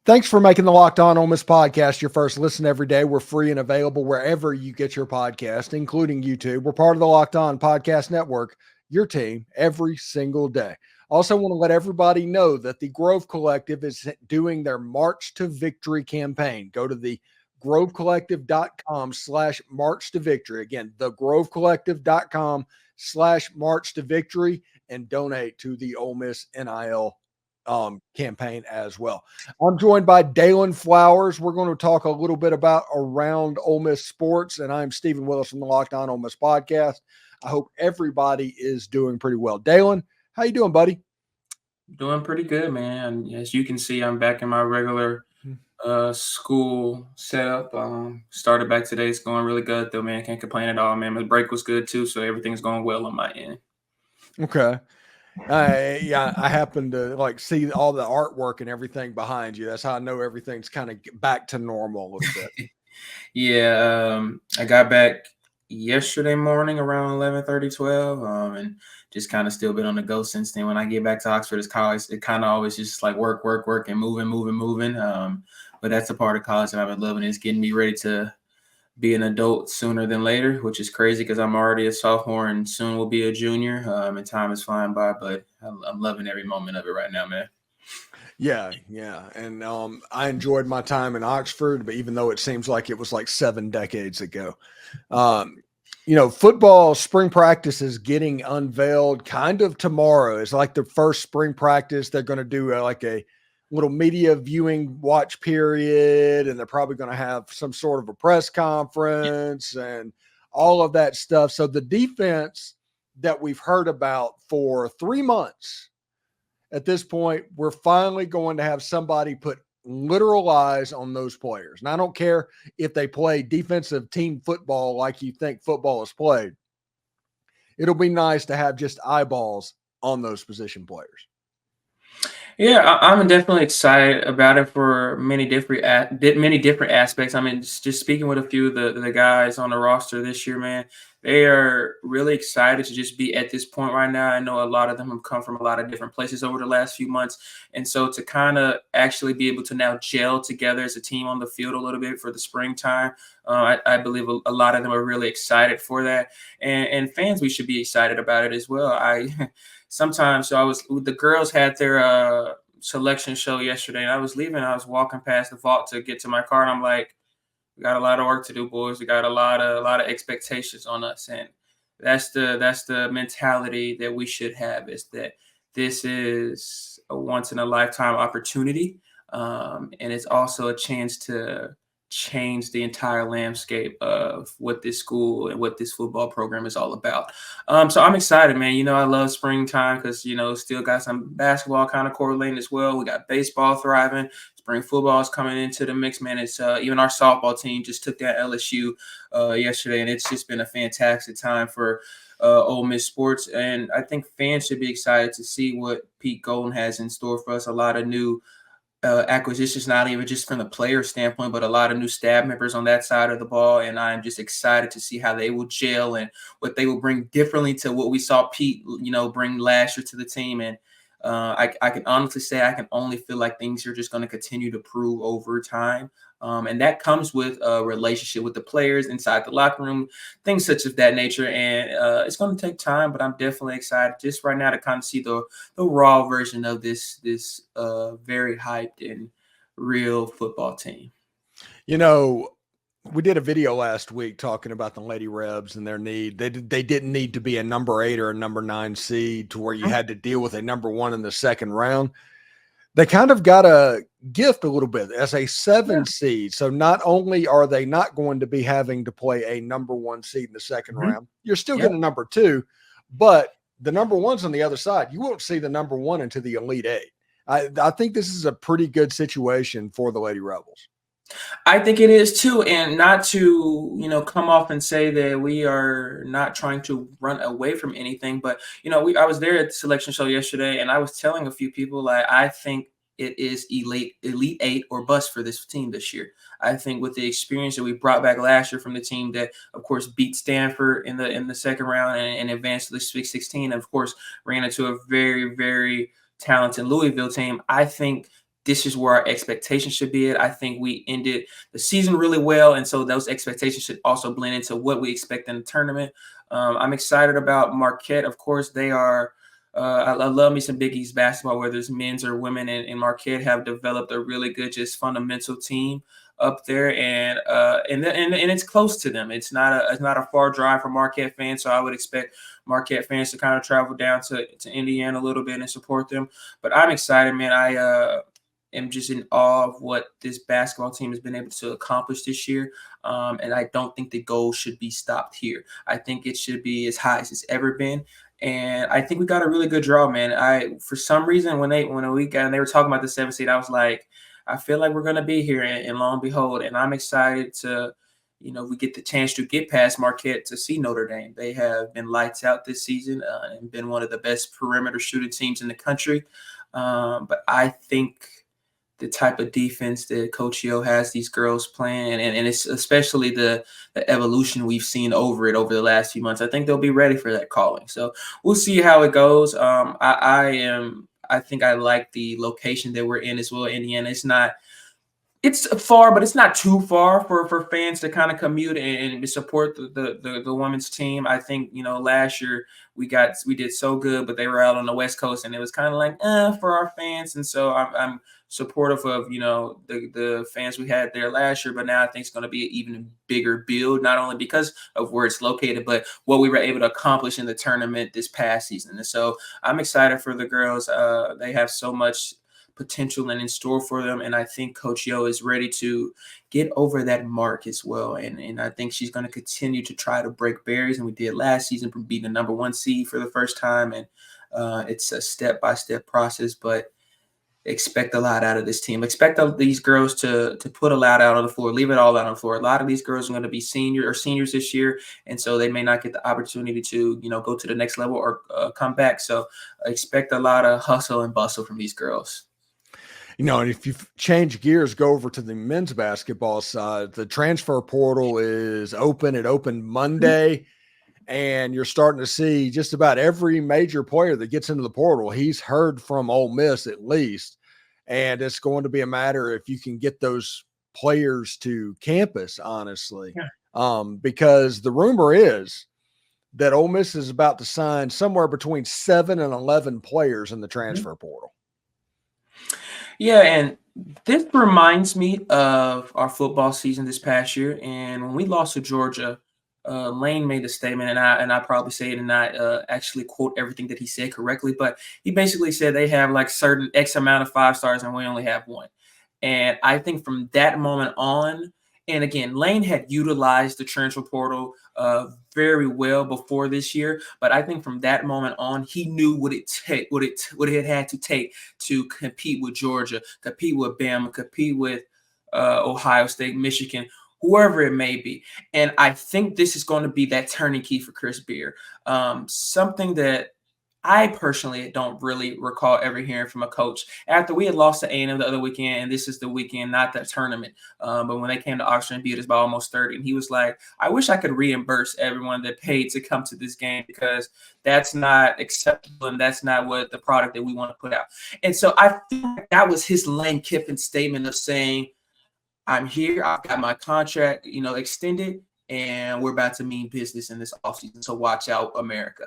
Thanks for making the Locked On Ole Miss podcast your first listen every day. We're free and available wherever you get your podcast, including YouTube. We're part of the Locked On Podcast Network, your team every single day. Also want to let everybody know that the Grove Collective is doing their March to Victory campaign. Go to the grovecollective.com/march to victory. Again, thegrovecollective.com/march to victory and donate to the Ole Miss NIL campaign as well. I'm joined by Daylan Flowers. We're going to talk a little bit about around Ole Miss sports, and I'm Stephen Willis from the Locked On Ole Miss podcast. I hope everybody is doing pretty well. Daylan, how you doing, buddy? Doing pretty good, man. As you can see, I'm back in my regular school setup. Started back today. It's going really good, though, man. Can't complain at all, man. The break was good, too, so everything's going well on my end. Okay. I happen to see all the artwork and everything behind you. That's how I know everything's kind of back to normal a little bit. I got back yesterday morning around 11:30, 12, and just kind of still been on the go since then. When I get back to Oxford, it's college. It kind of always just like work, and moving. But that's a part of college that I've been loving. It's getting me ready to be an adult sooner than later, which is crazy because I'm already a sophomore and soon will be a junior. And time is flying by, but I'm loving every moment of it right now, man. Yeah. And I enjoyed my time in Oxford, but even though it seems like it was like 7 decades ago, football spring practice is getting unveiled kind of tomorrow. It's like the first spring practice. They're going to do like a little media viewing watch period, and they're probably going to have some sort of a press conference and all of that stuff. So the defense that we've heard about for 3 months at this point, we're finally going to have somebody put literal eyes on those players. And I don't care if they play defensive team football like you think football is played. It'll be nice to have just eyeballs on those position players. Yeah, I'm definitely excited about it for many different aspects. I mean, just speaking with a few of the guys on the roster this year, man, they are really excited to just be at this point right now. I know a lot of them have come from a lot of different places over the last few months, and so to kind of actually be able to now gel together as a team on the field a little bit for the springtime, I believe a lot of them are really excited for that, and fans, we should be excited about it as well. Sometimes, the girls had their selection show yesterday, and I was leaving. I was walking past the vault to get to my car, and I'm like, we got a lot of work to do, boys. We got a lot of expectations on us, and that's the mentality that we should have, is that this is a once in a lifetime opportunity, and it's also a chance to change the entire landscape of what this school and what this football program is all about. So I'm excited, man. I love springtime because, still got some basketball kind of correlating as well. We got baseball thriving. Spring football is coming into the mix, man. It's even our softball team just took that LSU yesterday, and it's just been a fantastic time for Ole Miss sports. And I think fans should be excited to see what Pete Golden has in store for us. A lot of new acquisitions, not even just from the player standpoint, but a lot of new staff members on that side of the ball. And I'm just excited to see how they will gel and what they will bring differently to what we saw Pete, bring last year to the team. And I can honestly say I can only feel like things are just going to continue to prove over time. And that comes with a relationship with the players inside the locker room, things such as that nature. And it's going to take time, but I'm definitely excited just right now to kind of see the raw version of this very hyped and real football team. We did a video last week talking about the Lady Rebs and their need. They didn't need to be a number 8 or a number 9 seed to where you had to deal with a number 1 in the second round. They kind of got a gift a little bit as a 7 seed. So not only are they not going to be having to play a number 1 seed in the second round, you're still getting a number 2, but the number 1's on the other side. You won't see the number 1 into the Elite 8. I think this is a pretty good situation for the Lady Rebels. I think it is too, and not to come off and say that we are not trying to run away from anything, but I was there at the selection show yesterday, and I was telling a few people I think it is Elite 8 or bust for this team this year. I think with the experience that we brought back last year from the team that, of course, beat Stanford in the second round and advanced to the Sweet 16, and of course ran into a very, very talented Louisville team. I think this is where our expectations should be at. I think we ended the season really well, and so those expectations should also blend into what we expect in the tournament. I'm excited about Marquette. Of course, they are. I love me some Big East basketball, whether it's men's or women, and Marquette have developed a really good, just fundamental team up there, and it's close to them. It's not a far drive for Marquette fans, so I would expect Marquette fans to kind of travel down to Indiana a little bit and support them. But I'm excited, man. I am just in awe of what this basketball team has been able to accomplish this year. And I don't think the goal should be stopped here. I think it should be as high as it's ever been. And I think we got a really good draw, man. For some reason, when they were talking about the 7th seed, I was like, I feel like we're going to be here, and lo and behold, and I'm excited to, we get the chance to get past Marquette to see Notre Dame. They have been lights out this season and been one of the best perimeter shooting teams in the country. But I think the type of defense that Coach Yo has these girls playing, and it's especially the evolution we've seen over the last few months, I think they'll be ready for that calling. So we'll see how it goes. I think I like the location that we're in as well. Indiana, it's far, but it's not too far for fans to kind of commute and support the women's team. I think, last year we did so good, but they were out on the West Coast, and it was kind of like for our fans. And so I'm supportive of the fans we had there last year, but now I think it's going to be an even bigger build, not only because of where it's located, but what we were able to accomplish in the tournament this past season. And so I'm excited for the girls. They have so much potential and in store for them, and I think Coach Yo is ready to get over that mark as well. And I think she's going to continue to try to break barriers, and we did last season from being the number 1 seed for the first time. And it's a step-by-step process, but expect a lot out of this team. Expect these girls to put a lot out on the floor, leave it all out on the floor. A lot of these girls are going to be seniors this year, and so they may not get the opportunity to go to the next level or come back. So expect a lot of hustle and bustle from these girls. And if you change gears, go over to the men's basketball side, the transfer portal is open. It opened Monday, and you're starting to see just about every major player that gets into the portal, he's heard from Ole Miss at least. And it's going to be a matter if you can get those players to campus, honestly. Yeah. Because the rumor is that Ole Miss is about to sign somewhere between 7 and 11 players in the transfer portal. Yeah, and this reminds me of our football season this past year. And when we lost to Georgia, Lane made a statement, and I probably say it and not actually quote everything that he said correctly, but he basically said they have like certain X amount of 5 stars and we only have 1. And I think from that moment on, and again, Lane had utilized the transfer portal very well before this year, but I think from that moment on, he knew what it had to take to compete with Georgia, compete with Bama, compete with Ohio State, Michigan, whoever it may be. And I think this is going to be that turning key for Chris Beard. Something that I personally don't really recall ever hearing from a coach after we had lost to A&M the other weekend, and this is the weekend, not the tournament. But when they came to Oxford and beat us by almost 30, and he was like, I wish I could reimburse everyone that paid to come to this game because that's not acceptable and that's not what the product that we want to put out. And so I feel like that was his Lane Kiffin statement of saying, I'm here, I've got my contract, extended, and we're about to mean business in this offseason. So watch out, America.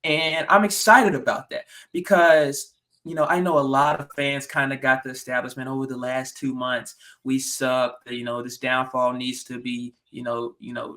And I'm excited about that because, I know a lot of fans kind of got the establishment over the last 2 months. We suck. This downfall needs to be,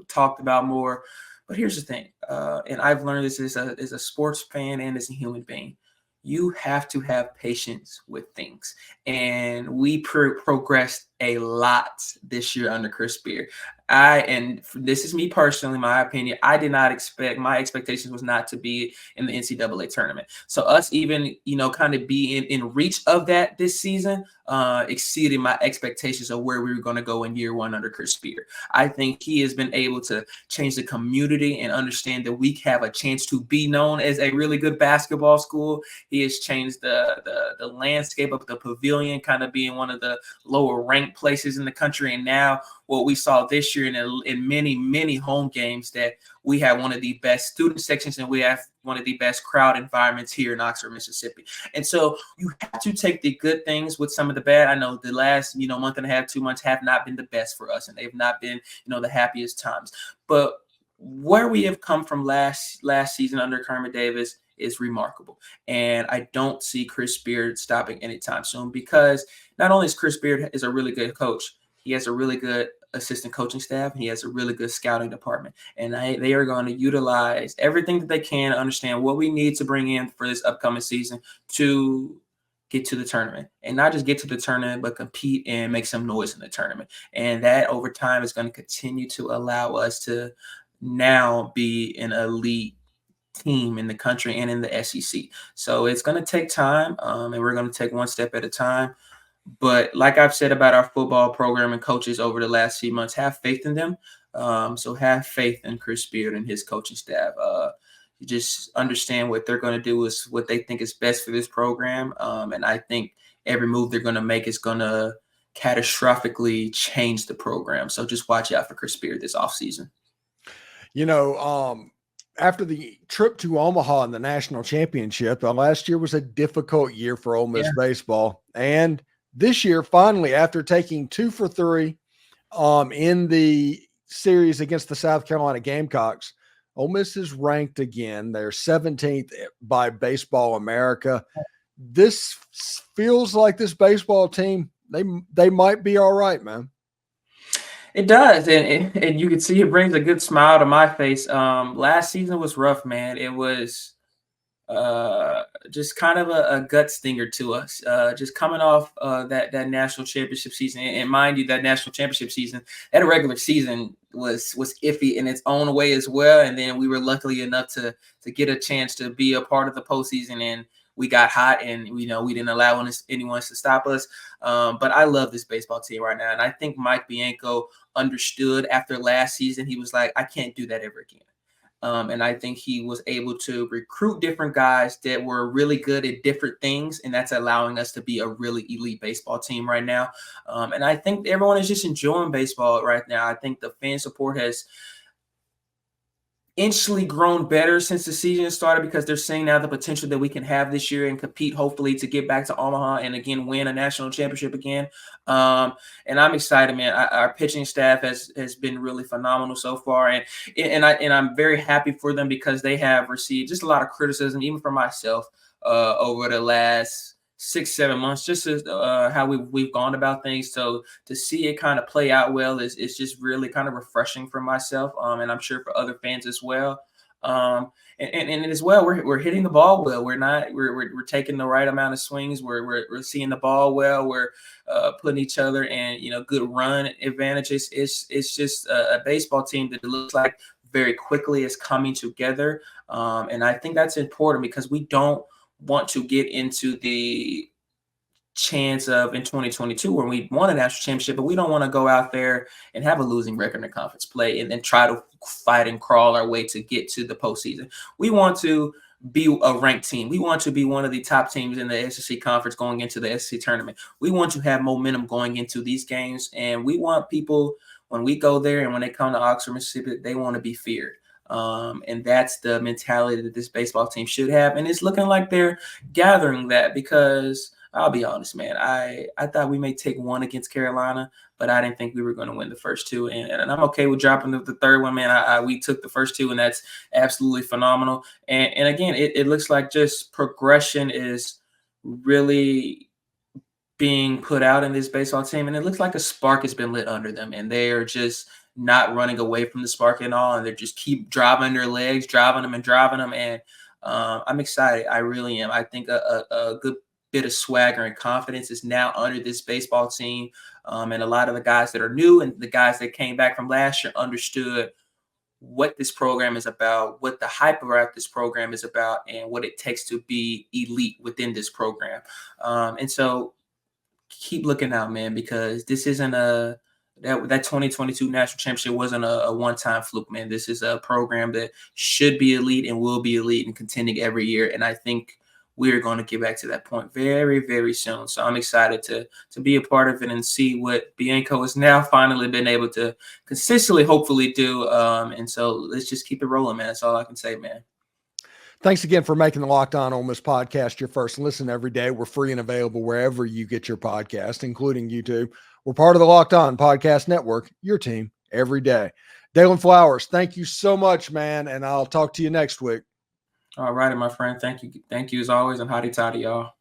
talked about more. But here's the thing, and I've learned this as a sports fan and as a human being. You have to have patience with things. And we progressed a lot this year under Chris Beard. And this is me personally, my opinion, I did not expect, my expectations was not to be in the NCAA tournament. So us even, kind of be in reach of that this season exceeded my expectations of where we were going to go in year 1 under Chris Beard. I think he has been able to change the community and understand that we have a chance to be known as a really good basketball school. He has changed the landscape of the pavilion, kind of being one of the lower ranked ranked places in the country. And now what we saw this year in many home games, that we have one of the best student sections and we have one of the best crowd environments here in Oxford, Mississippi. And so you have to take the good things with some of the bad. I know the last, month and a half, 2 months have not been the best for us, and they've not been, the happiest times. But where we have come from last season under Kermit Davis is remarkable. And I don't see Chris Beard stopping anytime soon, because not only is Chris Beard is a really good coach, he has a really good assistant coaching staff, and he has a really good scouting department. And they are going to utilize everything that they can to understand what we need to bring in for this upcoming season to get to the tournament, and not just get to the tournament, but compete and make some noise in the tournament. And that over time is going to continue to allow us to now be an elite team in the country and in the SEC. So it's going to take time, and we're going to take one step at a time. But like I've said about our football program and coaches over the last few months, have faith in them. So have faith in Chris Beard and his coaching staff. You just understand what they're going to do is what they think is best for this program. And I think every move they're going to make is going to catastrophically change the program. So just watch out for Chris Beard this offseason. After the trip to Omaha in the national championship, last year was a difficult year for Ole Miss baseball. And this year, finally, after taking 2 for 3 in the series against the South Carolina Gamecocks, Ole Miss is ranked again. They're 17th by Baseball America. This feels like this baseball team, they might be all right, man. It does, and you can see it brings a good smile to my face. Last season was rough, man. It was just kind of a gut stinger to us. Just coming off that national championship season, and mind you, that national championship season, that regular season was iffy in its own way as well. And then we were lucky enough to get a chance to be a part of the postseason, and we got hot, and we didn't allow anyone to stop us. But I love this baseball team right now, and I think Mike Bianco understood after last season. He was like, I can't do that ever again. And I think he was able to recruit different guys that were really good at different things, and that's allowing us to be a really elite baseball team right now. And I think everyone is just enjoying baseball right now. I think the fan support has inchly grown better since the season started, because they're seeing now the potential that we can have this year and compete, hopefully, to get back to Omaha and again win a national championship again. And I'm excited, man. Our pitching staff has been really phenomenal so far, and I'm very happy for them, because they have received just a lot of criticism, even from myself, over the last 6-7 months, just as how we've gone about things. So to see it kind of play out well is just really kind of refreshing for myself, and I'm sure for other fans as well. And as well, we're hitting the ball well. We're taking the right amount of swings. We're seeing the ball well. We're putting each other in good run advantages. It's just a baseball team that looks like very quickly is coming together, and I think that's important, because we don't want to get into the chance of in 2022 where we won a national championship, but we don't want to go out there and have a losing record in conference play and then try to fight and crawl our way to get to the postseason. We want to be a ranked team. We want to be one of the top teams in the SEC conference going into the SEC tournament. We want to have momentum going into these games, and we want people, when we go there and when they come to Oxford, Mississippi, they want to be feared. And that's the mentality that this baseball team should have. And it's looking like they're gathering that, because I'll be honest, man, I thought we may take one against Carolina, but I didn't think we were going to win the first two. And I'm okay with dropping the third one, man. We took the first two, and that's absolutely phenomenal. And again, it looks like just progression is really being put out in this baseball team, and it looks like a spark has been lit under them, and they are just not running away from the spark at all, and they just keep driving their legs, driving them. And I'm excited. I really am. I think a good bit of swagger and confidence is now under this baseball team, and a lot of the guys that are new and the guys that came back from last year understood what this program is about, what the hype around this program is about, and what it takes to be elite within this program. And so keep looking out, man, because this isn't that 2022 national championship wasn't a one-time fluke, man. This is a program that should be elite and will be elite and contending every year. And I think we're going to get back to that point very, very soon. So I'm excited to be a part of it and see what Bianco has now finally been able to consistently, hopefully do. And so let's just keep it rolling, man. That's all I can say, man. Thanks again for making the Locked On Ole Miss podcast your first listen every day. We're free and available wherever you get your podcast, including YouTube. We're part of the Locked On Podcast Network, your team every day. Daylan Flowers, thank you so much, man, and I'll talk to you next week. All righty, my friend. Thank you. Thank you as always, and hotty toddy, y'all.